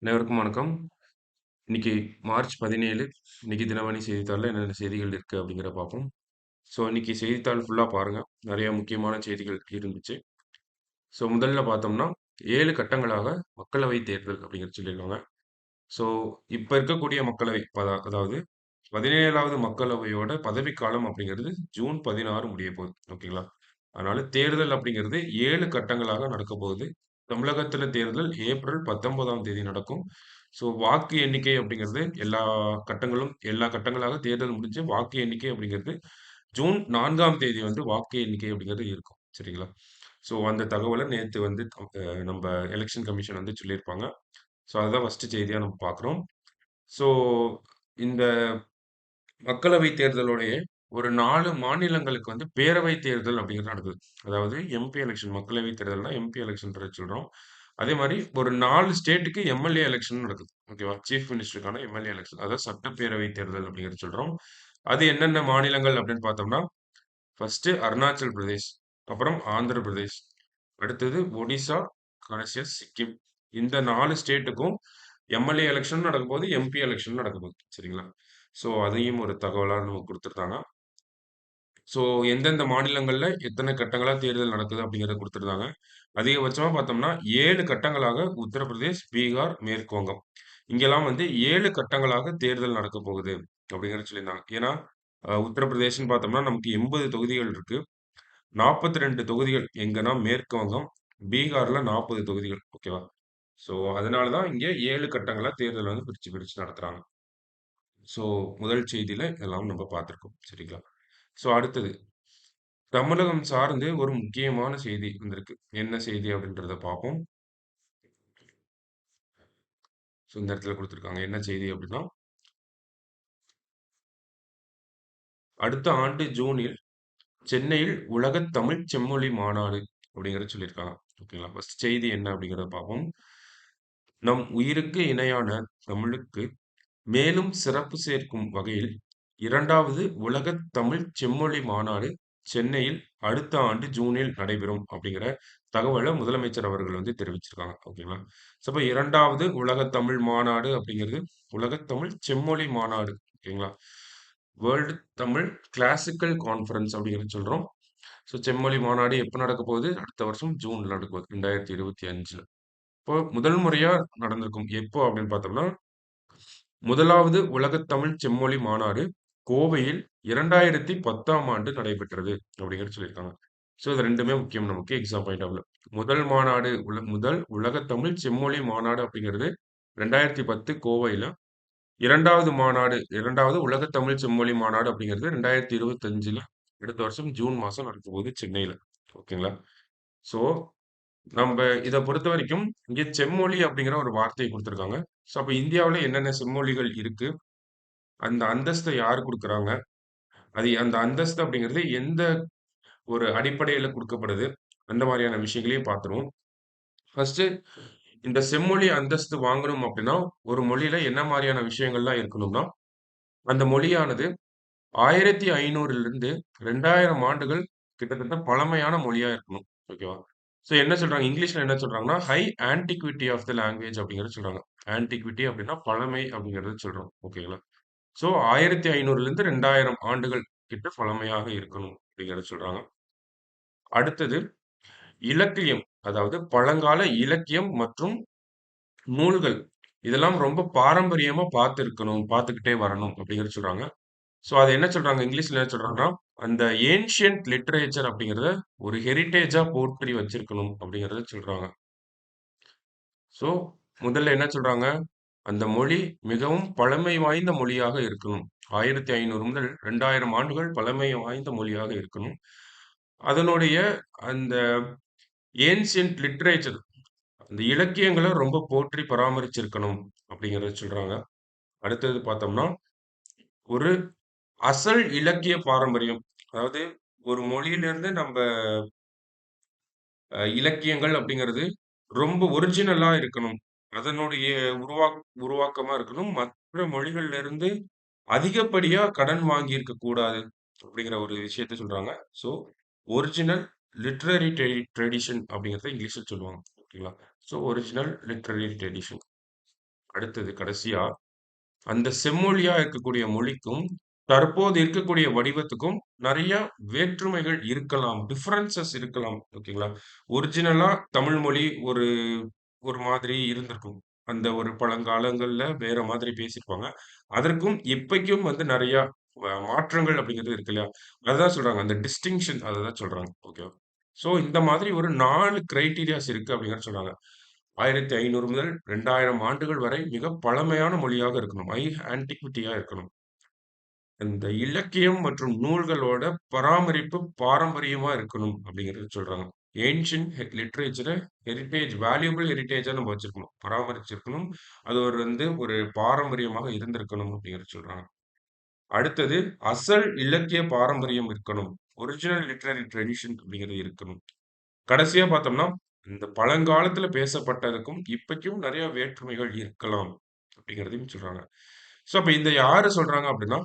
அனைவருக்கும் வணக்கம். இன்னைக்கு மார்ச் 17 இன்னைக்கு தினமணி செய்தித்தாள்ல என்னென்ன செய்திகள் இருக்கு அப்படிங்கிறத பார்ப்போம். ஸோ இன்னைக்கு செய்தித்தாள் ஃபுல்லா பாருங்க. நிறைய முக்கியமான செய்திகள் இருந்துச்சு. ஸோ முதல்ல பார்த்தோம்னா 7 கட்டங்களாக மக்களவை தேர்தல் அப்படிங்கிறது சொல்லியிருக்காங்க. ஸோ இப்ப இருக்கக்கூடிய மக்களவை அதாவது 17வது மக்களவையோட பதவிக்காலம் அப்படிங்கிறது ஜூன் 16 முடிய போகுது. ஓகேங்களா? அதனால தேர்தல் அப்படிங்கிறது 7 கட்டங்களாக நடக்கப் போகுது. தமிழகத்தில தேர்தல் ஏப்ரல் 19ஆம் தேதி நடக்கும். ஸோ வாக்கு எண்ணிக்கை அப்படிங்கிறது எல்லா கட்டங்களாக தேர்தல் முடிஞ்சு வாக்கு எண்ணிக்கை அப்படிங்கிறது ஜூன் 4ஆம் தேதி வந்து வாக்கு எண்ணிக்கை அப்படிங்கிறது இருக்கும். சரிங்களா? ஸோ அந்த தகவல நேத்து வந்து நம்ப எலக்ஷன் கமிஷன் வந்து சொல்லியிருப்பாங்க. ஸோ அதுதான் ஃபர்ஸ்ட் செய்தியா நம்ம பார்க்குறோம். ஸோ இந்த மக்களவை தேர்தலுடைய ஒரு 4 மாநிலங்களுக்கு வந்து பேரவை தேர்தல் அப்படிங்கிறது நடக்குது. அதாவது எம்பி எலக்ஷன் மக்களவை தேர்தல்னா எம்பி எலக்ஷன்றத சொல்றோம். அதே மாரி ஒரு 4 ஸ்டேட்டுக்கு எம்எல்ஏ எலக்ஷன் நடக்குது. ஓகேவா? சீஃப் மினிஸ்டருக்கான எம்எல்ஏ எலக்ஷன். அதாவது சட்டப்பேரவை தேர்தல் அப்படிங்கிறது சொல்றோம். அது என்னென்ன மாநிலங்கள் அப்படின்னு பார்த்தோம்னா, ஃபர்ஸ்ட்டு அருணாச்சல் பிரதேஷ், அப்புறம் ஆந்திர பிரதேஷ், அடுத்தது ஒடிசா, கடைசியா சிக்கிம். இந்த 4 ஸ்டேட்டுக்கும் எம்எல்ஏ எலக்ஷனும் நடக்கப்போகுது, எம்பி எலக்ஷனும் நடக்கப்போகுது. சரிங்களா? ஸோ அதையும் ஒரு தகவலா நமக்கு குடுத்துருக்காங்க. ஸோ எந்தெந்த மாநிலங்கள்ல எத்தன கட்டங்களா தேர்தல் நடக்குது அப்படிங்கிறத குடுத்துருந்தாங்க. அதிகபட்சமா பார்த்தோம்னா 7 கட்டங்களாக உத்தரப்பிரதேஷ், பீகார், மேற்கு வங்கம். இங்கெல்லாம் வந்து 7 கட்டங்களாக தேர்தல் நடக்கப் போகுது அப்படிங்கிறத சொல்லியிருந்தாங்க. ஏன்னா, உத்தரப்பிரதேசன்னு பார்த்தோம்னா நமக்கு 80 தொகுதிகள் இருக்கு. 42 தொகுதிகள் எங்கன்னா மேற்கு வங்கம், பீகார்ல 40 தொகுதிகள். ஓகேவா? ஸோ அதனால தான் இங்க 7 கட்டங்களா தேர்தல் வந்து பிரிச்சு பிரிச்சு நடத்துறாங்க. ஸோ முதல் செய்தியில இதெல்லாம் நம்ம பார்த்திருக்கோம். சரிங்களா? ஸோ அடுத்தது தமிழகம் சார்ந்து ஒரு முக்கியமான செய்தி வந்திருக்கு. என்ன செய்தி அப்படின்றத பார்ப்போம். ஸோ இந்த இடத்துல குடுத்திருக்காங்க. என்ன செய்தி அப்படின்னா, அடுத்த ஆண்டு ஜூனில் சென்னையில் உலகத் தமிழ்ச் செம்மொழி மாநாடு அப்படிங்கிறத சொல்லியிருக்காங்க. ஓகேங்களா? ஃபர்ஸ்ட் செய்தி என்ன அப்படிங்கிறத பார்ப்போம். நம் உயிருக்கு இணையான தமிழுக்கு மேலும் சிறப்பு சேர்க்கும் வகையில் 2வது உலகத் தமிழ்ச் செம்மொழி மாநாடு சென்னையில் அடுத்த ஆண்டு ஜூனில் நடைபெறும் அப்படிங்கிற தகவல முதலமைச்சர் அவர்கள் வந்து தெரிவிச்சிருக்காங்க. ஓகேங்களா? ஸோ அப்ப 2வது உலகத் தமிழ் மாநாடு அப்படிங்கிறது உலகத் தமிழ் செம்மொழி மாநாடு. ஓகேங்களா? வேர்ல்டு தமிழ் கிளாசிக்கல் கான்ஃபரன்ஸ் அப்படிங்கிறது சொல்றோம். ஸோ செம்மொழி மாநாடு எப்ப நடக்கப் போகுது? அடுத்த வருஷம் ஜூன்ல நடக்கப் போகுது. 2025ல. இப்போ முதல் முறையா நடந்திருக்கும். எப்போ அப்படின்னு பார்த்தோம்னா, 1வது உலகத் தமிழ்ச் செம்மொழி மாநாடு கோவையில் 2010ஆம் ஆண்டு நடைபெற்றது அப்படிங்கிறது சொல்லியிருக்காங்க. ஸோ இது 2மே முக்கியம் நமக்கு எக்ஸாம் பாயிண்ட் ஆஃப் வியூல. முதல் மாநாடு முதல் உலகத் தமிழ்ச் செம்மொழி மாநாடு அப்படிங்கிறது 2010 கோவையில. 2வது உலகத் தமிழ்ச் செம்மொழி மாநாடு அப்படிங்கிறது 2025ல அடுத்த வருஷம் ஜூன் மாசம் நடக்கப்போகுது சென்னையில. ஓகேங்களா? ஸோ நம்ப இத பொறுத்தவரைக்கும், இங்க செம்மொழி அப்படிங்கிற ஒரு வார்த்தைய குடுத்திருக்காங்க. ஸோ, அப்ப இந்தியாவுல என்னென்ன செம்மொழிகள் இருக்கு? அந்த அந்தஸ்த யாரு குடுக்குறாங்க? அந்த அந்தஸ்து அப்படிங்கிறது எந்த ஒரு அடிப்படையில குடுக்கப்படுது? அந்த மாரியான விஷயங்களையும் பார்த்துருவோம். ஃபர்ஸ்ட்டு இந்த செம்மொழி அந்தஸ்து வாங்கணும் அப்படின்னா, ஒரு மொழியில என்ன மாரியான விஷயங்கள்லாம் இருக்கணும்னா, அந்த மொழியானது 1500லிருந்து 2000 ஆண்டுகள் கிட்டத்தட்ட பழமையான மொழியா இருக்கணும். ஓகேவா? ஸோ என்ன சொல்றாங்க? இங்கிலீஷ்ல என்ன சொல்றாங்கன்னா, high antiquity of the language அப்படிங்கிறத சொல்றாங்க. ஆன்டிக்விட்டி அப்படின்னா பழமை அப்படிங்கிறத சொல்றோம். ஓகேங்களா? ஸோ 1500லிருந்து 2000 ஆண்டுகள் கிட்ட பழமையாக இருக்கணும் அப்படிங்கிறத சொல்றாங்க. அடுத்தது இலக்கியம். அதாவது பழங்கால இலக்கியம் மற்றும் நூல்கள். இதெல்லாம் ரொம்ப பாரம்பரியமா பார்த்துக்கிட்டே வரணும் அப்படிங்கிறத சொல்றாங்க. ஸோ அது என்ன சொல்றாங்க? இங்கிலீஷ்ல என்ன சொல்றாங்கன்னா, அந்த ஏன்ஷியன்ட் லிட்டரேச்சர் அப்படிங்கிறத ஒரு ஹெரிடேஜா போற்றி வச்சிருக்கணும் அப்படிங்கிறத சொல்றாங்க. ஸோ முதல்ல என்ன சொல்றாங்க? அந்த மொழி மிகவும் பழமை வாய்ந்த மொழியாக இருக்கணும். 1500 முதல் 2000 ஆண்டுகள் பழமை வாய்ந்த மொழியாக இருக்கணும். அதனுடைய அந்த ஏன்ஷியன்ட் லிட்டரேச்சர் அந்த இலக்கியங்கள ரொம்ப போற்றி பராமரிச்சிருக்கணும் அப்படிங்கிறத சொல்றாங்க. அடுத்தது பார்த்தோம்னா, ஒரு அசல் இலக்கிய பாரம்பரியம். அதாவது ஒரு மொழியிலிருந்து நம்ப இலக்கியங்கள் அப்படிங்கிறது ரொம்ப ஒரிஜினலா இருக்கணும். அதனுடைய உருவாக்கமா இருக்கணும். மற்ற மொழிகள்ல இருந்து அதிகப்படியா கடன் வாங்கியிருக்க கூடாது. அப்படிங்கிற ஒரு விஷயத்த சொல்றாங்க. ஸோ, ஒரிஜினல் லிட்டரரி ட்ரெடிஷன் அப்படிங்கிறத இங்கிலீஷ்ல சொல்லுவாங்க. ஓகேங்களா? So, original literary tradition. அடுத்தது கடைசியா, அந்த செம்மொழியா இருக்கக்கூடிய மொழிக்கும், தற்போது இருக்கக்கூடிய வடிவத்துக்கும் நெறைய வேற்றுமைகள் இருக்கலாம். டிஃபரன்ஸஸ் இருக்கலாம். ஓகேங்களா? ஒரிஜினலா தமிழ் மொழி ஒரு ஒரு மாதிரி இருந்திருக்கும். அந்த ஒரு பழங்காலங்கள்ல வேற மாதிரி பேசியிருப்பாங்க. அதற்கும் இப்பைக்கும் வந்து நெறையா மாற்றங்கள் அப்படிங்கிறது இருக்கு இல்லையா? அதுதான் சொல்றாங்க. அந்த டிஸ்டிங்ஷன் அததான் சொல்றாங்க. ஓகேவா? ஸோ இந்த மாதிரி ஒரு 4 கிரைட்டீரியாஸ் இருக்கு அப்படிங்கிறத சொல்றாங்க. 1500 முதல் 2000 ஆண்டுகள் வரை மிக பழமையான மொழியாக இருக்கணும். ஆன்டிக்விட்டியா இருக்கணும். இந்த இலக்கியம் மற்றும் நூல்களோட பராமரிப்பு பாரம்பரியமா இருக்கணும் அப்படிங்கிறத சொல்றாங்க. ஏன்ஷியன்ட் லிட்டரேச்சர வேல்யூபிள் ஹெரிடேஜா நம்ம வச்சிருக்கணும். பராமரிச்சிருக்கணும். அது ஒரு வந்து ஒரு பாரம்பரியமாக இருந்திருக்கணும் அப்படிங்கிறத சொல்றாங்க. அடுத்தது அசல் இலக்கிய பாரம்பரியம் இருக்கணும். ஒரிஜினல் லிட்டரரி ட்ரெடிஷன் அப்படிங்கிறது இருக்கணும். கடைசியா பார்த்தோம்னா, இந்த பழங்காலத்துல பேசப்பட்டதுக்கும், இப்பக்கும் நெறைய வேற்றுமைகள் இருக்கலாம். அப்படிங்கிறதையும் சொல்றாங்க. ஸோ, அப்ப இந்த யாரு சொல்றாங்க அப்படின்னா,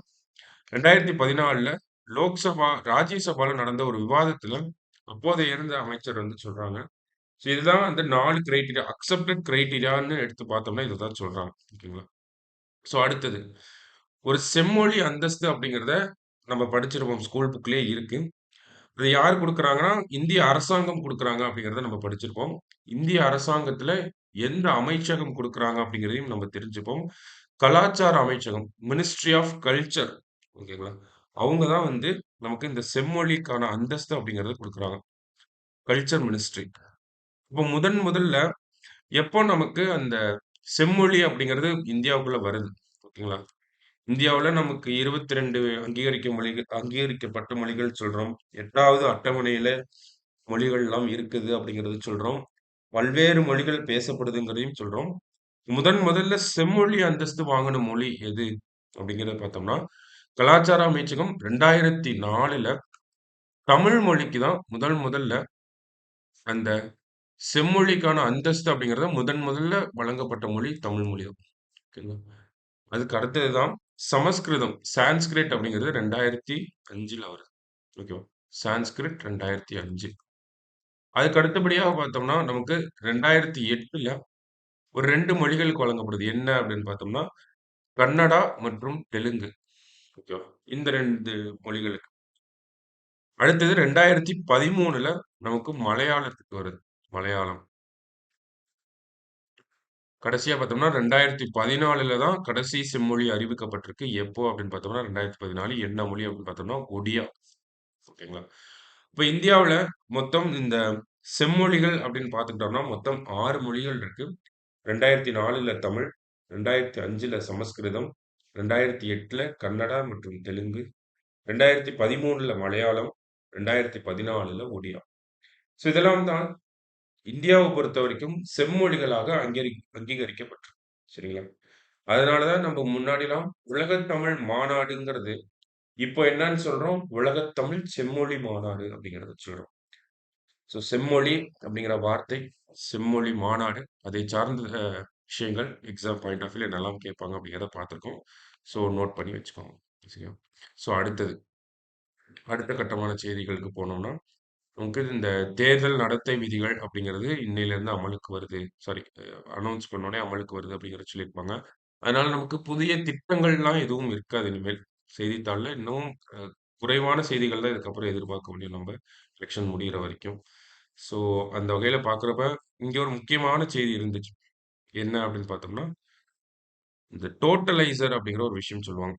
2014ல லோக்சபா ராஜ்யசபால நடந்த ஒரு விவாதத்துல, அப்போதைய இருந்த அமைச்சர் வந்து சொல்றாங்க. ஸோ, இதுதான் அந்த 4 கிரைட்டீரியா அக்செப்டட் கிரைட்டீரியான்னு எடுத்து பார்த்தோம்னா, இததான் சொல்றாங்க. ஓகேங்களா? ஸோ, அடுத்தது ஒரு செம்மொழி அந்தஸ்து அப்படிங்கிறத நம்ம படிச்சிருப்போம். ஸ்கூல் புக்லயே இருக்கு. இத யார் குடுக்குறாங்கன்னா, இந்திய அரசாங்கம் குடுக்குறாங்க அப்படிங்கிறத நம்ம படிச்சிருப்போம். இந்திய அரசாங்கத்தில எந்த அமைச்சகம் குடுக்குறாங்க அப்படிங்கிறதையும் நம்ம தெரிஞ்சுப்போம். கலாச்சார அமைச்சகம், மினிஸ்ட்ரி ஆஃப் கல்ச்சர் ஓகேங்களா? அவங்க தான் வந்து நமக்கு இந்த செம்மொழிக்கான அந்தஸ்து அப்படிங்கிறத குடுக்குறாங்க. Culture ministry. இப்போ முதல்ல எப்போ நமக்கு அந்த செம்மொழி அப்படிங்கிறது இந்தியாவுக்குள்ள வருது? ஓகேங்களா? இந்தியாவுல நமக்கு 22 அங்கீகரிக்கப்பட்ட மொழிகள் சொல்றோம். 8வது அட்டவணையில மொழிகள்லாம் இருக்குது அப்படிங்கிறது சொல்றோம். பல்வேறு மொழிகள் பேசப்படுதுங்கிறதையும் சொல்றோம். முதல்ல செம்மொழி அந்தஸ்து வாங்குன மொழி எது? அப்படிங்கிறத பார்த்தோம்னா, கலாச்சார அமைச்சகம் 2004ல தமிழ் மொழிக்கு தான் முதல்ல அந்த செம்மொழிக்கான அந்தஸ்து அப்படிங்கிறத முதல்ல வழங்கப்பட்ட மொழி தமிழ் மொழி தான். ஓகேங்களா? அதுக்கு அடுத்தது தான் சமஸ்கிருதம். சான்ஸ்கிரிட் அப்படிங்கிறது 2005ல வருது. ஓகேவா? சான்ஸ்கிரிட் 2005. அதுக்கு அடுத்தபடியாக பார்த்தோம்னா, நமக்கு 2008ல ஒரு 2 மொழிகளுக்கு வழங்கப்படுது. என்ன அப்படின்னு பார்த்தோம்னா, கன்னடா மற்றும் தெலுங்கு. ஓகேவா? இந்த 2 மொழிகளுக்கு. அடுத்தது 2013ல நமக்கு மலையாளத்துக்கு வருது. மலையாளம். கடைசியா பார்த்தோம்னா, 2014ல தான் கடைசி செம்மொழி அறிவிக்கப்பட்டிருக்கு. எப்போ அப்படின்னு பார்த்தோம்னா, 2014 என்ன மொழி அப்படின்னு பார்த்தோம்னா, ஒடியா. ஓகேங்களா? இப்ப இந்தியாவுல மொத்தம் இந்த செம்மொழிகள் அப்படின்னு பார்த்துக்கிட்டோம்னா, மொத்தம் 6 மொழிகள் இருக்கு. 2004ல தமிழ், 2005ல சமஸ்கிருதம், 2008ல கன்னடா மற்றும் தெலுங்கு, 2013ல மலையாளம், 2014ல ஒடியா. ஸோ இதெல்லாம் தான் இந்தியாவ பொறுத்தவரைக்கும் செம்மொழிகளாக அங்கீகரிக்கப்பட்டிருக்கு. சரிங்களா? அதனால தான் நம்ம முன்னாடிலாம் உலகத் தமிழ் மாநாடுங்கிறது, இப்போ என்னன்னு சொல்றோம்? உலகத் தமிழ் செம்மொழி மாநாடு அப்படிங்கிறத சொல்றோம். ஸோ செம்மொழி அப்படிங்கிற வார்த்தை, செம்மொழி மாநாடு, அதை சார்ந்த விஷயங்கள் எக்ஸாம் பாயிண்ட் ஆஃப் வியூல என்னெல்லாம் கேட்பாங்க அப்படிங்கிறத பார்த்துருக்கோம். ஸோ நோட் பண்ணி வச்சுக்கோங்க. சரியா? ஸோ அடுத்த கட்டமான செய்திகளுக்கு போனோம்னா, நமக்கு இந்த தேர்தல் நடத்தை விதிகள் அப்படிங்கிறது இன்னையிலிருந்து அமலுக்கு வருது. சாரி அனௌன்ஸ் பண்ணோனே அமலுக்கு வருது அப்படிங்கிறத சொல்லியிருப்பாங்க. அதனால நமக்கு புதிய திட்டங்கள்லாம் எதுவும் இருக்காது இனிமேல். செய்தித்தாள்ல இன்னும் அ குறைவான செய்திகள் தான் இதுக்கப்புறம் எதிர்பார்க்க முடியும் நம்ப. எலக்ஷன் முடியிற வரைக்கும். ஸோ அந்த வகையில பார்க்குறப்ப, இங்க ஒரு முக்கியமான செய்தி இருந்துச்சு. என்ன அப்படின்னு பார்த்தோம்னா, இந்த டோட்டலைசர் அப்படிங்கிற ஒரு விஷயம் சொல்லுவாங்க.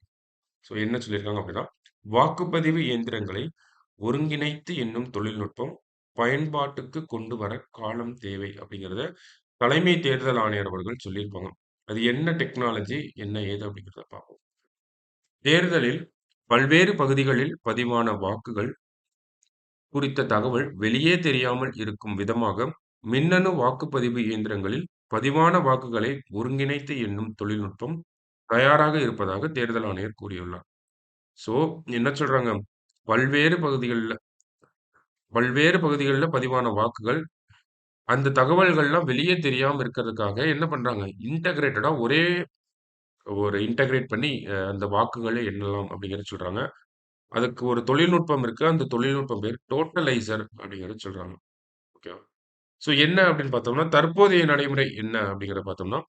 ஸோ என்ன சொல்லியிருக்காங்க அப்படின்னா, வாக்குப்பதிவு இயந்திரங்களை ஒருங்கிணைத்து எண்ணும் தொழில்நுட்பம் பயன்பாட்டுக்கு கொண்டு வர காலம் தேவை அப்படிங்கிறத தலைமை தேர்தல் ஆணையர் அவர்கள் சொல்லியிருப்பாங்க. அது என்ன டெக்னாலஜி, என்ன ஏது அப்படிங்கிறத பார்ப்போம். தேர்தலில் பல்வேறு பகுதிகளில் பதிவான வாக்குகள் குறித்த தகவல் வெளியே தெரியாமல் இருக்கும் விதமாக மின்னணு வாக்குப்பதிவு இயந்திரங்களில் பதிவான வாக்குகளை ஒருங்கிணைத்து எண்ணும் தொழில்நுட்பம் தயாராக இருப்பதாக தேர்தல் ஆணையர் கூறியுள்ளார். சோ என்ன சொல்றாங்க? பல்வேறு பகுதிகள்ல பல்வேறு பகுதிகள்ல பதிவான வாக்குகள், அந்த தகவல்கள்லாம் வெளியே தெரியாம இருக்கிறதுக்காக என்ன பண்றாங்க? இன்டகிரேட்டடா ஒரே ஒரு இன்டகிரேட் பண்ணி அந்த வாக்குகள எண்ணலாம் அப்படிங்கிறத சொல்றாங்க. அதுக்கு ஒரு தொழில்நுட்பம் இருக்கு. அந்த தொழில்நுட்பம் பேர் டோட்டலைசர் அப்படிங்கிறத சொல்றாங்க. ஓகேவா? ஸோ என்ன அப்படின்னு பார்த்தோம்னா, தற்போதைய நடைமுறை என்ன அப்படிங்கிறத பார்த்தோம்னா,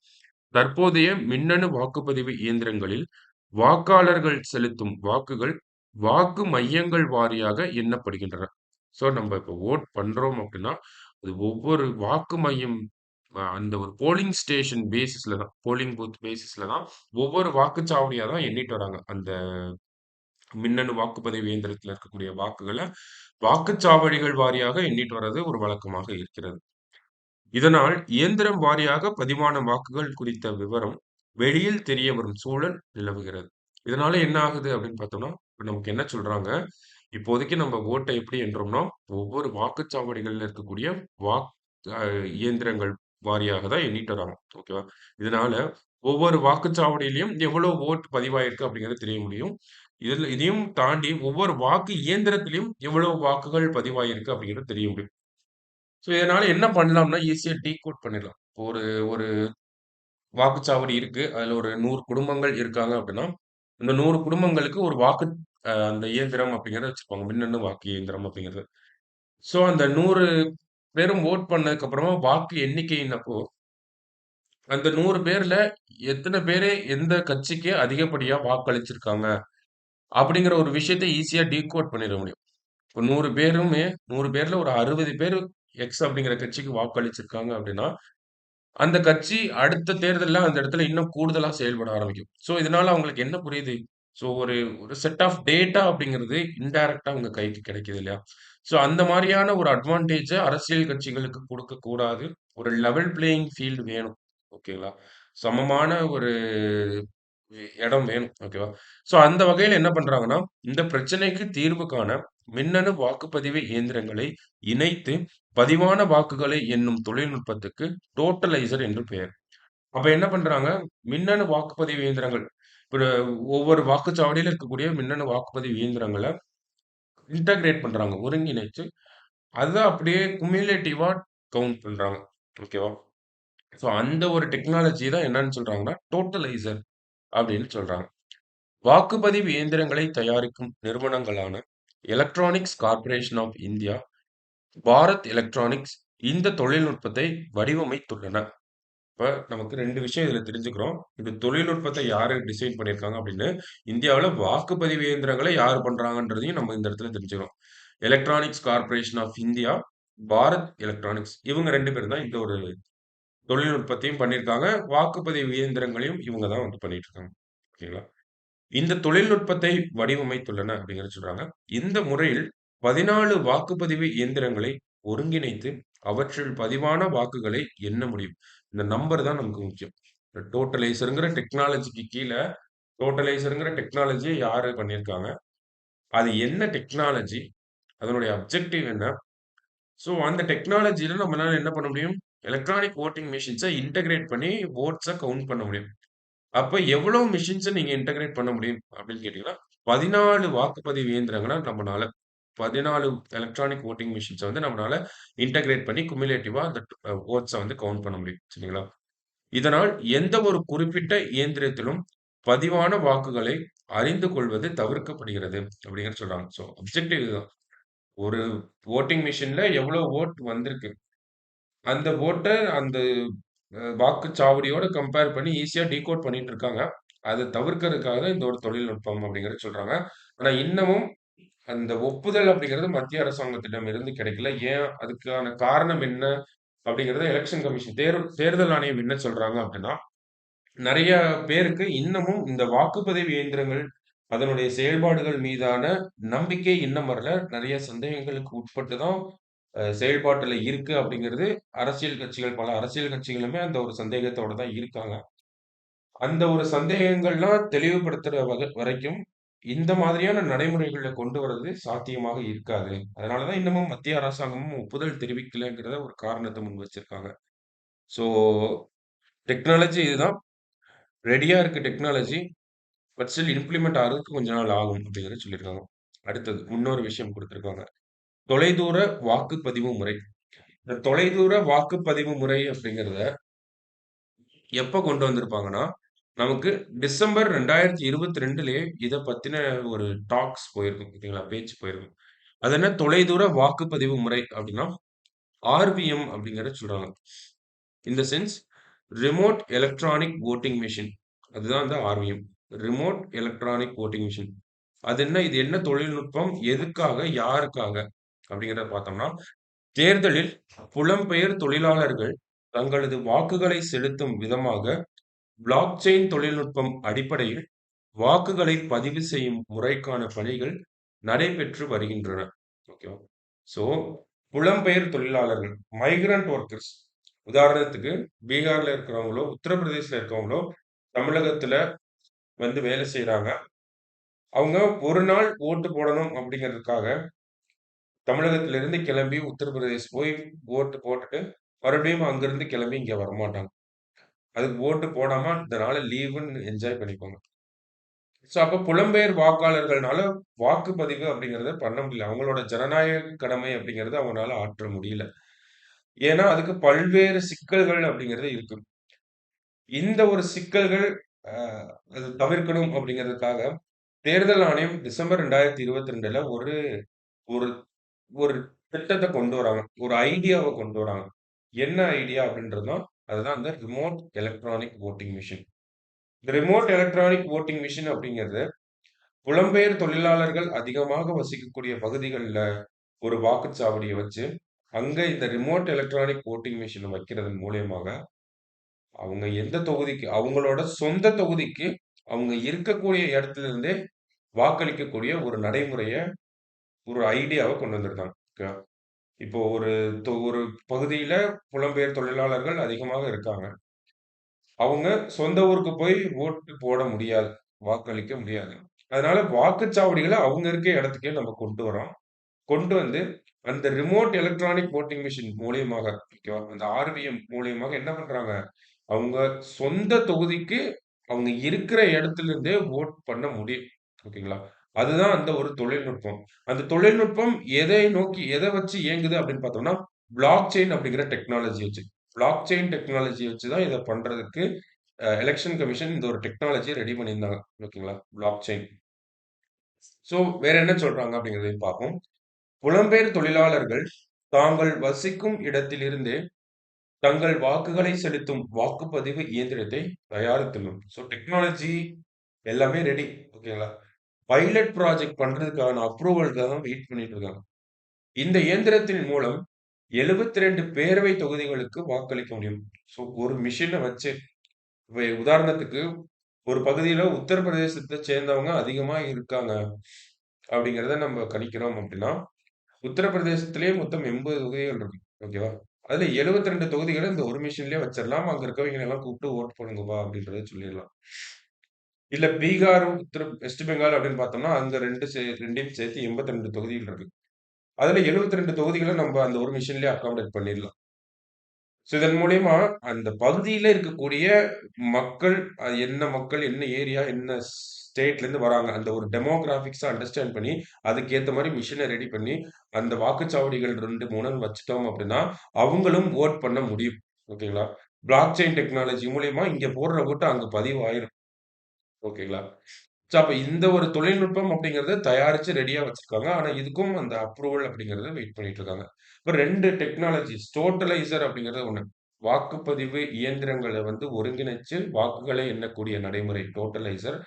தற்போதைய மின்னணு வாக்குப்பதிவு இயந்திரங்களில் வாக்காளர்கள் செலுத்தும் வாக்குகள் வாக்கு மையங்கள் வாரியாக எண்ணப்படுகின்றன. ஸோ நம்ம இப்போ வோட் பண்றோம் அப்படின்னா, அது ஒவ்வொரு வாக்கு மையம் அந்த ஒரு போலிங் ஸ்டேஷன் பேசிஸ்ல தான், போலிங் பூத் பேசிஸ்ல தான் ஒவ்வொரு வாக்குச்சாவடியா தான் எண்ணிட்டு வராங்க. அந்த மின்னணு வாக்குப்பதிவு இயந்திரத்துல இருக்கக்கூடிய வாக்குகள வாக்குச்சாவடிகள் வாரியாக எண்ணிட்டு வர்றது ஒரு வழக்கமாக இருக்கிறது. இதனால் இயந்திரம் வாரியாக பதிவான வாக்குகள் குறித்த விவரம் வெளியில் தெரிய வரும் சூழல் நிலவுகிறது. இதனால என்ன ஆகுது அப்படின்னு பார்த்தோம்னா, இப்ப நமக்கு என்ன சொல்றாங்க, இப்போதைக்கு நம்ம ஓட்ட எப்படி எண்றோம்னா, ஒவ்வொரு வாக்குச்சாவடிகள்ல இருக்கக்கூடிய வாக் அ இயந்திரங்கள் வாரியாக தான் எண்ணிட்டு வராங்க. ஓகேவா? இதனால ஒவ்வொரு வாக்குச்சாவடியிலயும் எவ்வளவு ஓட்டு பதிவாயிருக்கு அப்படிங்கிறது தெரிய முடியும். இதையும் தாண்டி ஒவ்வொரு வாக்கு இயந்திரத்திலயும் எவ்வளவு வாக்குகள் பதிவாயிருக்கு அப்படிங்கிறது தெரிய முடியும். ஸோ, இதனால என்ன பண்ணலாம்னா, ஈஸியா டீகோட் பண்ணிடலாம். ஒரு ஒரு வாக்குச்சாவடி இருக்கு. அதுல ஒரு 100 குடும்பங்கள் இருக்காங்க அப்படின்னா, அந்த 100 குடும்பங்களுக்கு ஒரு வாக்கு அந்த இயந்திரம் அப்படிங்கிறத வச்சிருப்பாங்க. மின்னணு வாக்கு இயந்திரம் அப்படிங்கிறது. ஸோ, அந்த 100 பேரும் வோட் பண்ணதுக்கு அப்புறமா வாக்கு எண்ணிக்கையினப்போ, அந்த 100 பேர்ல எத்தன பேரு எந்த கட்சிக்கு அதிகப்படியா வாக்களிச்சிருக்காங்க, அப்படிங்கிற ஒரு விஷயத்த ஈஸியா டீகோட் பண்ணிற முடியும். இப்ப 100 பேருமே 100 பேர்ல ஒரு 60 பேரு எக்ஸ் அப்படிங்கிற கட்சிக்கு வாக்களிச்சிருக்காங்க அப்படின்னா, அந்த கட்சி அடுத்த தேர்தல்ல அந்த இடத்துல இன்னும் கூடுதலா செயல்பட ஆரம்பிக்கும். ஸோ, இதனால அவங்களுக்கு என்ன புரியுது? ஸோ, ஒரு ஒரு செட் ஆஃப் டேட்டா அப்படிங்கிறது இன்டைரக்ட்டா உங்க கைக்கு கிடைக்குது இல்லையா? ஸோ, அந்த மாரியான ஒரு அட்வான்டேஜ அரசியல் கட்சிகளுக்கு குடுக்கக்கூடாது. ஒரு லெவல் பிளேயிங் ஃபீல்ட் வேணும். ஓகேங்களா? சமமான ஒரு இடம் வேணும். ஓகேவா? ஸோ, அந்த வகையில என்ன பண்றாங்கன்னா, இந்த பிரச்சனைக்கு தீர்வு காண மின்னணு வாக்குப்பதிவு இயந்திரங்களை இணைத்து பதிவான வாக்குகளை எண்ணும் தொழில்நுட்பத்துக்கு டோட்டலைசர் என்று பெயர். அப்ப என்ன பண்றாங்க, மின்னணு வாக்குப்பதிவு இயந்திரங்கள் இப்ப ஒவ்வொரு வாக்குச்சாவடியில இருக்கக்கூடிய மின்னணு வாக்குப்பதிவு இயந்திரங்கள இன்டகிரேட் பண்றாங்க. ஒருங்கிணைச்சு, அத அப்படியே குமுலேட்டிவா கவுண்ட் பண்றாங்க. ஓகேவா? ஸோ அந்த ஒரு டெக்னாலஜி தான் என்னன்னு சொல்றாங்கன்னா, டோட்டலைசர் அப்படின்னு சொல்றாங்க. வாக்குப்பதிவு இயந்திரங்களை தயாரிக்கும் நிறுவனங்களான electronics corporation of India, Bharat electronics இந்த தொழில்நுட்பத்தை வடிவமைத்துள்ளன. இப்ப நமக்கு 2 விஷயம் இதுல தெரிஞ்சுக்கிறோம். இந்த தொழில்நுட்பத்த யாரு டிசைன் பண்ணியிருக்காங்க அப்படின்னு, இந்தியாவுல வாக்குப்பதிவு இயந்திரங்கள யார் பண்றாங்கன்றதையும் நம்ம இந்த இடத்துல தெரிஞ்சுக்கிறோம். Electronics corporation of India, Bharat electronics இவங்க 2 பேரும் தான் இந்த ஒரு தொழில்நுட்பத்தையும் பண்ணியிருக்காங்க. வாக்குப்பதிவு இயந்திரங்களையும் இவங்க தான் வந்து பண்ணிட்டு இருக்காங்க. ஓகேங்களா? இந்த தொழில்நுட்பத்தை வடிவமைத்துள்ளன அப்படிங்கிறத சொல்றாங்க. இந்த முறையில் 14 வாக்குப்பதிவு இயந்திரங்களை ஒருங்கிணைத்து, அவற்றில் பதிவான வாக்குகளை எண்ண முடியும். இந்த நம்பர் தான் நமக்கு முக்கியம். இந்த டோட்டலைசர்ங்கிற டெக்னாலஜிக்கு கீழ, டோட்டலைசர்ங்கிற டெக்னாலஜிய யாரு பண்ணியிருக்காங்க? அது என்ன டெக்னாலஜி? அதனுடைய அப்ஜெக்டிவ் என்ன? ஸோ அந்த டெக்னாலஜில நம்மளால என்ன பண்ண முடியும்? எலக்ட்ரானிக் வோட்டிங் மெஷின்ஸ இன்டகிரேட் பண்ணி வோட்ஸ கவுண்ட் பண்ண முடியும். அப்ப எவ்வளவு மெஷின்ஸ நீங்க இன்டகிரேட் பண்ண முடியும் அப்படின்னு கேட்டீங்கன்னா, 14 வாக்குப்பதிவு இயந்திரங்கள நம்மனால 14 எலக்ட்ரானிக் வோட்டிங் மெஷின்ஸ வந்து நம்மனால இன்டகிரேட் பண்ணி குமுலேட்டிவா அந்த வோட்ஸ வந்து கவுண்ட் பண்ண முடியும். சரிங்களா? இதனால் எந்த ஒரு குறிப்பிட்ட இயந்திரத்திலும் பதிவான வாக்குகளை அறிந்து கொள்வது தவிர்க்கப்படுகிறது அப்படிங்கிறத சொல்றாங்க. ஸோ அப்ஜெக்டிவ் இதுதான். ஒரு வோட்டிங் மெஷின்ல எவ்வளவு வோட் வந்திருக்கு. அந்த வோட்ட அந்த வாக்குச்சாவடியோட கம்பேர் பண்ணி ஈஸியா டிகோட் பண்ணிட்டு இருக்காங்க. அத தவிர்க்கிறதுக்காக தான் இந்த ஒரு தொழில்நுட்பம் அப்படிங்கிறத சொல்றாங்க. ஆனா இன்னமும் அந்த ஒப்புதல் அப்படிங்கிறது மத்திய அரசாங்கத்திடம் இருந்து கிடைக்கல. ஏன்? அதுக்கான காரணம் என்ன? அப்படிங்கிறத எலக்ஷன் கமிஷன் தேர்தல் ஆணையம் என்ன சொல்றாங்க அப்படின்னா, நெறைய பேருக்கு இன்னமும் இந்த வாக்குப்பதிவு இயந்திரங்கள், அதனுடைய செயல்பாடுகள் மீதான நம்பிக்கை இன்னும் வரல. நெறைய சந்தேகங்களுக்கு உட்பட்டு தான் செயல்பாட்டுல இருக்கு அப்படிங்கிறது அரசியல் கட்சிகள் பல அரசியல் கட்சிகளுமே அந்த ஒரு சந்தேகத்தோட தான் இருக்காங்க. அந்த ஒரு சந்தேகங்கள்லாம் தெளிவுபடுத்துற வரைக்கும், இந்த மாதிரியான நடைமுறைகள கொண்டு வரது சாத்தியமாக இருக்காது. அதனால தான் இன்னமும் மத்திய அரசாங்கமும் ஒப்புதல் தெரிவிக்கலங்கிறத ஒரு காரணத்த முன் வச்சிருக்காங்க. ஸோ டெக்னாலஜி இதுதான். ரெடியா இருக்கு டெக்னாலஜி. பட் ஸ்டில் இம்ப்ளிமெண்ட் ஆகுறதுக்கு கொஞ்ச நாள் ஆகும் அப்படிங்கிறத சொல்லியிருக்காங்க. அடுத்தது இன்னொரு விஷயம் குடுத்திருக்காங்க. தொலைதூர வாக்குப்பதிவு முறை. இந்த தொலைதூர வாக்குப்பதிவு முறை அப்படிங்கிறத எப்ப கொண்டு வந்திருப்பாங்கன்னா, நமக்கு டிசம்பர் 2022லயே இத பத்தின ஒரு டாக்ஸ் போயிருக்கும். ஓகேங்களா? பேச்சு போயிருக்கும். அது என்ன தொலைதூர வாக்குப்பதிவு முறை அப்டின்னா, ஆர்விஎம் அப்டிங்கிறத சொல்றாங்க. In the sense remote electronic voting machine. அதுதான் அந்த RVM. Remote electronic voting machine. அது என்ன? இது என்ன தொழில்நுட்பம்? எதுக்காக? யாருக்காக? அப்படிங்கிறத பார்த்தோம்னா, தேர்தலில் புலம்பெயர் தொழிலாளர்கள் தங்களது வாக்குகளை செலுத்தும் விதமாக பிளாக் செயின் தொழில்நுட்பம் அடிப்படையில் வாக்குகளை பதிவு செய்யும் முறைக்கான பணிகள் நடைபெற்று வருகின்றன. ஓகேவா? ஸோ, புலம்பெயர் தொழிலாளர்கள், மைக்ரண்ட் ஒர்க்கர்ஸ். உதாரணத்துக்கு பீகார்ல இருக்கிறவங்களோ, உத்தரப்பிரதேசல இருக்கவங்களோ, தமிழகத்துல வந்து வேலை செய்றாங்க. அவங்க ஒரு நாள் ஓட்டு போடணும் அப்படிங்கிறதுக்காக, தமிழகத்திலிருந்து கிளம்பி உத்தரப்பிரதேஷ் போய் ஓட்டு போட்டுட்டு, மறுபடியும் அங்கிருந்து கிளம்பி இங்க வரமாட்டாங்க. அதுக்கு ஓட்டு போடாம இந்த நாள லீவுன்னு என்ஜாய் பண்ணிப்பாங்க. ஸோ, அப்ப புலம்பெயர் வாக்காளர்கள்னால வாக்குப்பதிவு அப்படிங்கிறத பண்ண முடியல. அவங்களோட ஜனநாயக கடமை அப்படிங்கிறத அவங்கனால ஆற்ற முடியல. ஏன்னா, அதுக்கு பல்வேறு சிக்கல்கள் அப்படிங்கிறது இருக்கு. இந்த ஒரு சிக்கல்கள் அ அது தவிர்க்கணும் அப்படிங்கிறதுக்காக, தேர்தல் ஆணையம் டிசம்பர் 2022ல ஒரு ஒரு ஒரு திட்டத்த கொண்டு வராங்க. ஒரு ஐடியாவ கொண்டு வராங்க. என்ன ஐடியா அப்படின்றது தான், அதுதான் அந்த ரிமோட் எலக்ட்ரானிக் வோட்டிங் மிஷின். இந்த ரிமோட் எலக்ட்ரானிக் வோட்டிங் மிஷின் அப்படிங்கிறது, புலம்பெயர் தொழிலாளர்கள் அதிகமாக வசிக்கக்கூடிய பகுதிகள்ல ஒரு வாக்குச்சாவடிய வச்சு, அங்க இந்த ரிமோட் எலக்ட்ரானிக் வோட்டிங் மிஷின வைக்கிறதன் மூலியமாக, அவங்க எந்த தொகுதிக்கு அவங்களோட சொந்த தொகுதிக்கு, அவங்க இருக்கக்கூடிய இடத்துல இருந்தே வாக்களிக்கக்கூடிய ஒரு நடைமுறைய, ஒரு ஐடியாவ கொண்டு வந்திருக்காங்க. ஓகேவா? இப்போ ஒரு பகுதியில புலம்பெயர் தொழிலாளர்கள் அதிகமாக இருக்காங்க. அவங்க சொந்த ஊருக்கு போய் ஓட்டு போட முடியாது. வாக்களிக்க முடியாது. அதனால வாக்குச்சாவடிகள அவங்க இருக்க இடத்துக்கே நம்ம கொண்டு வரோம். கொண்டு வந்து அந்த ரிமோட் எலக்ட்ரானிக் வோட்டிங் மிஷின் மூலியமாக, ஓகேவா? அந்த ஆர்விஎம் மூலியமாக என்ன பண்றாங்க? அவங்க சொந்த தொகுதிக்கு அவங்க இருக்கிற இடத்துல இருந்தே வோட் பண்ண முடியும். ஓகேங்களா? அதுதான் அந்த ஒரு தொழில்நுட்பம். அந்த தொழில்நுட்பம் எதை நோக்கி எத வச்சு இயங்குது அப்படின்னு பார்த்தோம்னா, பிளாக் செயின் அப்படிங்கிற டெக்னாலஜி வச்சு. பிளாக் செயின் டெக்னாலஜி வச்சு தான் இத பண்றதுக்கு எலக்ஷன் கமிஷன் இந்த ஒரு டெக்னாலஜிய ரெடி பண்ணியிருந்தாங்க. ஓகேங்களா? Block chain. ஸோ வேற என்ன சொல்றாங்க அப்படிங்கிறதையும் பார்ப்போம். புலம்பெயர் தொழிலாளர்கள் தாங்கள் வசிக்கும் இடத்திலிருந்தே தங்கள் வாக்குகளை செலுத்தும் வாக்குப்பதிவு இயந்திரத்தை தயாரித்துள்ளோம். ஸோ டெக்னாலஜி எல்லாமே ரெடி. ஓகேங்களா? பைலட் ப்ராஜெக்ட் பண்றதுக்கான அப்ரூவல்க்காக தான் வெயிட் பண்ணிட்டு இருக்காங்க. இந்த இயந்திரத்தின் மூலம் 72 பேரவை தொகுதிகளுக்கு வாக்களிக்க முடியும். ஸோ ஒரு மிஷின வச்சு உதாரணத்துக்கு ஒரு பகுதியில உத்தரப்பிரதேசத்த சேர்ந்தவங்க அதிகமா இருக்காங்க அப்படிங்கிறத நம்ம கணிக்கிறோம் அப்படின்னா, உத்தரப்பிரதேசத்திலேயே மொத்தம் 80 தொகுதிகள் இருக்கு. ஓகேவா? அதுல 72 தொகுதிகள இந்த ஒரு மிஷின்லயே வச்சிரலாம். அங்க இருக்கவங்கள எல்லாம் கூப்பிட்டு ஓட் பண்ணுங்கப்பா அப்படின்றத சொல்லிடலாம். இல்ல பீகார், வெஸ்ட் பெங்கால் அப்படின்னு பார்த்தோம்னா, அங்க 2யும் சேர்த்து 82 தொகுதிகள் இருக்கு. அதுல 72 தொகுதிகள நம்ம அந்த ஒரு மிஷின்லயே அக்காமடேட் பண்ணிடலாம். ஸோ இதன் மூலியமா அந்த பகுதியில இருக்கக்கூடிய மக்கள், என்ன மக்கள், என்ன ஏரியா, என்ன ஸ்டேட்லேருந்து வராங்க. அந்த ஒரு டெமோகிராபிக்ஸ அண்டர்ஸ்டாண்ட் பண்ணி, அதுக்கு ஏத்த மாரி மிஷின ரெடி பண்ணி, அந்த வாக்குச்சாவடிகள் 2, 3ன்னு வச்சுட்டோம் அப்படின்னா, அவங்களும் வோட் பண்ண முடியும். ஓகேங்களா? பிளாக் செயின் டெக்னாலஜி மூலியமா இங்க போடுற ஓட்டு அங்க பதிவாயிரும். ஓகேங்களா? ஸோ அப்ப இந்த ஒரு தொழில்நுட்பம் அப்படிங்கிறத தயாரிச்சு ரெடியா வச்சிருக்காங்க. ஆனா இதுக்கும் அந்த அப்ரூவல் அப்படிங்கிறத வெயிட் பண்ணிட்டு இருக்காங்க. இப்ப 2 டெக்னாலஜிஸ் டோட்டலைசர் அப்படிங்கிறது ஒண்ணு. வாக்குப்பதிவு இயந்திரங்கள வந்து ஒருங்கிணைச்சு வாக்குகளை எண்ணக்கூடிய நடைமுறை டோட்டலைசர்.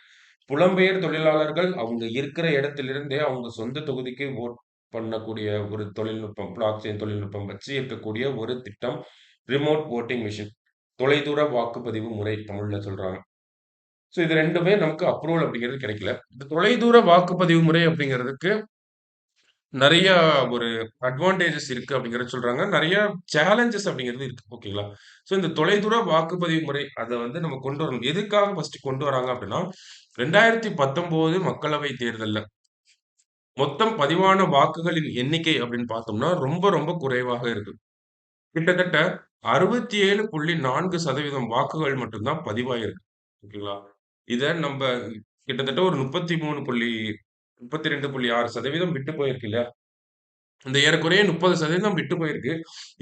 புலம்பெயர் தொழிலாளர்கள் அவங்க இருக்கிற இடத்திலிருந்தே அவங்க சொந்த தொகுதிக்கு வோட் பண்ணக்கூடிய ஒரு தொழில்நுட்பம், பிளாக் செயின் தொழில்நுட்பம் வச்சு இருக்கக்கூடிய ஒரு திட்டம். Remote voting machine. தொலைதூர வாக்குப்பதிவு முறை தமிழ்ல சொல்றாங்க. ஸோ இது 2மே நமக்கு அப்ரூவல் அப்படிங்கிறது கிடைக்கல. இந்த தொலைதூர வாக்குப்பதிவு முறை அப்படிங்கிறதுக்கு நெறைய ஒரு அட்வான்டேஜஸ் இருக்கு அப்படிங்கிறத சொல்றாங்க. நெறைய சேலஞ்சஸ் அப்படிங்கிறது இருக்கு. ஓகேங்களா? ஸோ இந்த தொலைதூர வாக்குப்பதிவு முறை அத வந்து நம்ம கொண்டு வரணும். எதுக்காக ஃபர்ஸ்ட் கொண்டு வராங்க அப்படின்னா, 2019 மக்களவை தேர்தல்ல மொத்தம் பதிவான வாக்குகளின் எண்ணிக்கை அப்படின்னு பார்த்தோம்னா, ரொம்ப ரொம்ப குறைவாக இருக்கு. கிட்டத்தட்ட 67.4% வாக்குகள் மட்டும் தான் பதிவாயிருக்கு. ஓகேங்களா? இத நம்ப கிட்டத்தட்ட ஒரு 32.6% விட்டு போயிருக்கு இல்லையா? இந்த ஏறக்குறைய 30% விட்டு போயிருக்கு.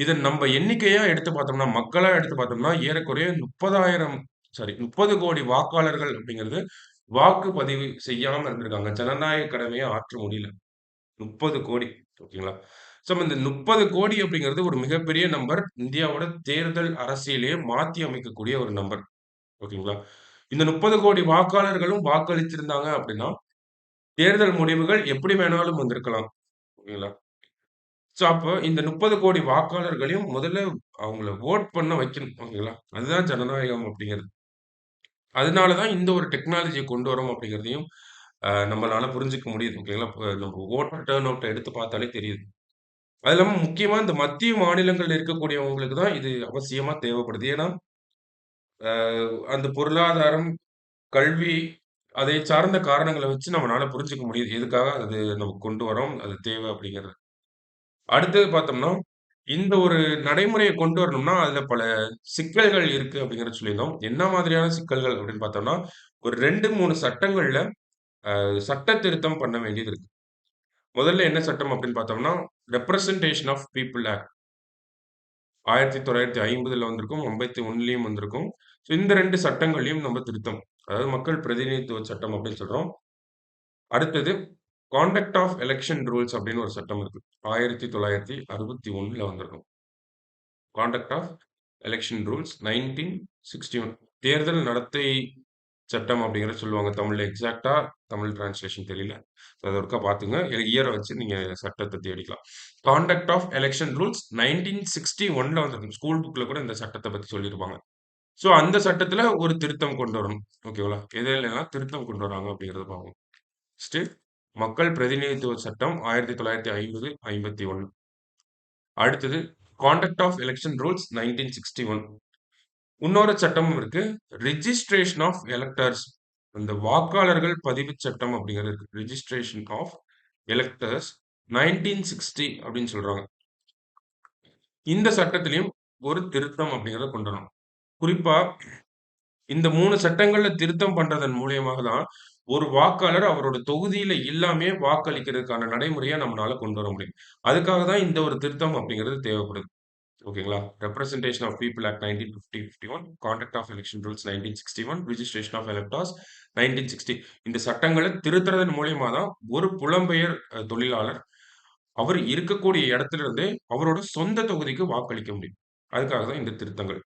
இத நம்ப எண்ணிக்கையா எடுத்து பார்த்தோம்னா, மக்களா எடுத்து பார்த்தோம்னா, ஏறக்குறைய 30 கோடி வாக்காளர்கள் அப்படிங்கிறது வாக்குப்பதிவு செய்யாம இருந்திருக்காங்க. ஜனநாயக கடமைய ஆற்ற முடியல. 30 கோடி. ஓகேங்களா? ஸோ இந்த 30,00,00,000 அப்படிங்கிறது ஒரு மிகப்பெரிய நம்பர். இந்தியாவோட தேர்தல் அரசியலையே மாத்தி அமைக்கக்கூடிய ஒரு நம்பர். ஓகேங்களா? இந்த 30,00,00,000 வாக்காளர்களும் வாக்களிச்சிருந்தாங்க அப்படின்னா, தேர்தல் முடிவுகள் எப்படி வேணாலும் வந்திருக்கலாம். ஓகேங்களா? ஸோ அப்போ இந்த 30,00,00,000 வாக்காளர்களையும் முதல்ல அவங்கள வோட் பண்ண வைக்கணும். ஓகேங்களா? அதுதான் ஜனநாயகம் அப்படிங்கிறது. அதனால தான் இந்த ஒரு டெக்னாலஜிய கொண்டு வரோம் அப்படிங்கிறதையும் நம்மளால புரிஞ்சுக்க முடியுது. ஓகேங்களா? இப்ப நம்ம வோட்டர் டர்ன் அவுட்ட எடுத்து பார்த்தாலே தெரியுது. அது இல்லாம முக்கியமா இந்த மத்திய மாநிலங்கள்ல இருக்கக்கூடியவங்களுக்கு தான் இது அவசியமா தேவைப்படுது. ஏன்னா, அ அந்த பொருளாதாரம், கல்வி அதை சார்ந்த காரணங்கள வச்சு நம்மனால புரிஞ்சுக்க முடியுது. எதுக்காக அது நம்ம கொண்டு வரோம், அது தேவை அப்படிங்கிறது. அடுத்தது பார்த்தோம்னா, இந்த ஒரு நடைமுறைய கொண்டு வரணும்னா, அதுல பல சிக்கல்கள் இருக்கு அப்படிங்கிறத சொல்லியிருந்தோம். என்ன மாதிரியான சிக்கல்கள் அப்படின்னு பார்த்தோம்னா, ஒரு 2, 3 சட்டங்கள்ல சட்ட திருத்தம் பண்ண வேண்டியது இருக்கு. முதல்ல என்ன சட்டம் அப்படின்னு பார்த்தோம்னா, ரெப்ரசன்டேஷன் ஆஃப் பீப்பிள் ஆக்ட் 1950ல வந்திருக்கும். 51லயும் வந்திருக்கும். ஸோ இந்த 2 சட்டங்களையும் நம்ம திருத்தம். அதாவது மக்கள் பிரதிநிதித்துவ சட்டம் அப்படின்னு சொல்றோம். அடுத்தது கான்டக்ட் ஆஃப் எலக்ஷன் ரூல்ஸ் அப்படின்னு ஒரு சட்டம் இருக்கு. 1961ல வந்திருக்கும். கான்டக்ட் ஆஃப் எலக்ஷன் ரூல்ஸ் 1961 தேர்தல் நடத்தை சட்டம் அப்படிங்கிறத சொல்லுவாங்க. தமிழ்ல எக்ஸாக்ட்டா தமிழ் டிரான்ஸ்லேஷன் தெரியல. அத ஒருக்கா பார்த்துங்க. இயர வச்சு நீங்க சட்டத்த தேடிக்கலாம். கான்டக்ட் ஆஃப் எலக்ஷன் ரூல்ஸ் 1961ல வந்திருக்கும். ஸ்கூல் புக்ல கூட இந்த சட்டத்த பத்தி சொல்லியிருப்பாங்க. ஸோ அந்த சட்டத்துல ஒரு திருத்தம் கொண்டு வரணும். ஓகேங்களா? எதுலலாம் திருத்தம் கொண்டு வராங்க அப்படிங்கிறத பார்ப்போம். ஃபர்ஸ்ட்டு மக்கள் பிரதிநிதித்துவ சட்டம் 1950, 51. அடுத்தது கான்டக்ட் ஆஃப் எலக்ஷன் ரூல்ஸ் 1961. இன்னொரு சட்டமும் இருக்கு. Registration of electors. அந்த வாக்காளர்கள் பதிவுச் சட்டம் அப்படிங்கிறது இருக்கு. ரிஜிஸ்ட்ரேஷன் ஆஃப் எலக்டர்ஸ் 1960 அப்படின்னு சொல்றாங்க. இந்த சட்டத்திலயும் ஒரு திருத்தம் அப்படிங்கிறத கொண்டு வரணும். குறிப்பா இந்த 3 சட்டங்கள்ல திருத்தம் பண்றதன் மூலியமாக தான், ஒரு வாக்காளர் அவரோட தொகுதியில இல்லாமயே வாக்களிக்கிறதுக்கான நடைமுறைய நம்மனால கொண்டு வர முடியும். அதுக்காக தான் இந்த ஒரு திருத்தம் அப்படிங்கிறது தேவைப்படுது. ஓகேங்களா? Representation of people act 1951, conduct of election rules 1961, registration of electors 1960. இந்த சட்டங்கள திருத்துறதன் மூலியமா தான் ஒரு புலம்பெயர் தொழிலாளர், அவர் இருக்கக்கூடிய இடத்துல இருந்தே அவரோட சொந்த தொகுதிக்கு வாக்களிக்க முடியும். அதுக்காக தான் இந்த திருத்தங்கள்.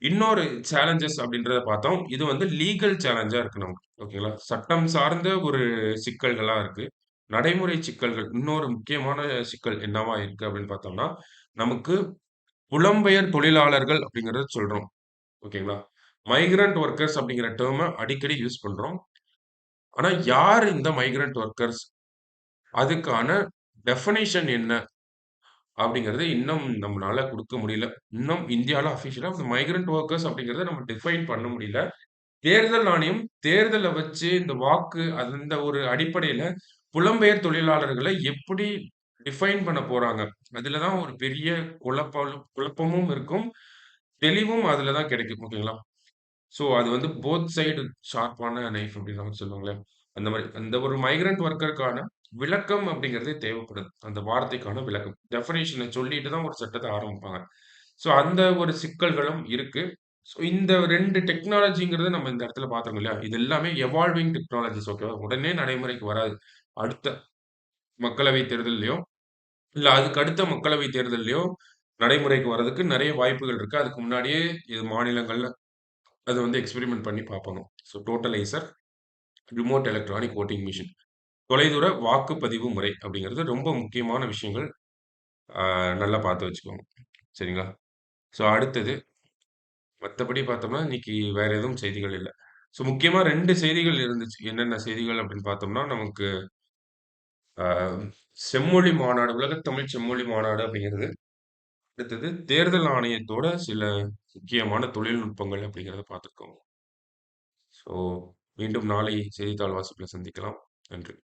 இன்னொரு சேலஞ்சஸ் அப்படின்றத பார்த்தோம். இது வந்து லீகல் சேலஞ்சா இருக்கு நமக்கு. ஓகேங்களா? சட்டம் சார்ந்த ஒரு சிக்கல்களா இருக்கு. நடைமுறை சிக்கல்கள் இன்னொரு முக்கியமான சிக்கல் என்னவா இருக்கு அப்படின்னு பார்த்தோம்னா, நமக்கு புலம்பெயர் தொழிலாளர்கள் அப்படிங்கிறத சொல்றோம். ஓகேங்களா? மைக்ரண்ட் வொர்க்கர்ஸ் அப்படிங்கிற டெர்ம அடிக்கடி யூஸ் பண்றோம். ஆனா யார் இந்த மைக்ரண்ட் வொர்க்கர்ஸ்? அதுக்கான டெஃபனிஷன் என்ன? அப்படிங்கிறத இன்னும் நம்மனால குடுக்க முடியல. இன்னும் இந்தியால அஃபிஷியலா இந்த மைக்ரண்ட் வொர்க்கர்ஸ் அப்படிங்கிறத நம்ம டிஃபைன் பண்ண முடியல. தேர்தல் ஆணையம் தேர்தல வச்சு இந்த வாக்கு அந்த ஒரு அடிப்படையில புலம்பெயர் தொழிலாளர்கள எப்படி டிஃபைன் பண்ண போறாங்க? அதுல தான் ஒரு பெரிய குழப்பமும் இருக்கும். தெளிவும் அதுல தான் கிடைக்கும். ஓகேங்களா? ஸோ அது வந்து போத் சைடு ஷார்ப்பான நைஃப் அப்படின்னு நம்ம சொல்லுவாங்கல்ல. அந்த மாரி. அந்த ஒரு மைக்ரண்ட் வொர்க்கருக்கான விளக்கம் அப்படிங்கிறதே தேவைப்படுது. அந்த வார்த்தைக்கான விளக்கம். டெஃபனிஷன சொல்லிட்டு தான் ஒரு சட்டத்த ஆரம்பிப்பாங்க. ஸோ அந்த ஒரு சிக்கல்களும் இருக்கு. ஸோ இந்த 2 டெக்னாலஜிங்கிறத நம்ம இந்த இடத்துல பார்த்தோம் இல்லையா? இது எல்லாமே எவால்விங் டெக்னாலஜிஸ் ஓகேவா? உடனே நடைமுறைக்கு வராது. அடுத்த மக்களவை தேர்தல்லயோ, இல்ல அதுக்கு அடுத்த மக்களவை தேர்தல்லயோ நடைமுறைக்கு வர்றதுக்கு நெறைய வாய்ப்புகள் இருக்கு. அதுக்கு முன்னாடியே இது மாநிலங்கள்ல அத வந்து எக்ஸ்பெரிமென்ட் பண்ணி பார்ப்பாங்க. So totaliser, remote electronic voting machine. தொலைதூர வாக்குப்பதிவு முறை அப்படிங்கிறது ரொம்ப முக்கியமான விஷயங்கள். ஆ நல்லா பார்த்து வச்சுக்கோங்க. சரிங்களா? ஸோ அடுத்தது மத்தபடி பார்த்தோம்னா, இன்னைக்கு வேற எதுவும் செய்திகள் இல்ல. ஸோ முக்கியமா 2 செய்திகள் இருந்துச்சு. என்னென்ன செய்திகள் அப்படின்னு பார்த்தோம்னா, நமக்கு ஆ செம்மொழி மாநாடு, உலகத் தமிழ் செம்மொழி மாநாடு அப்படிங்கிறது. அடுத்தது தேர்தல் ஆணையத்தோட சில முக்கியமான தொழில்நுட்பங்கள் அப்படிங்கிறத பார்த்துருக்கோம். ஸோ மீண்டும் நாளை செய்தித்தாள் வாசிப்புல சந்திக்கலாம். நன்றி.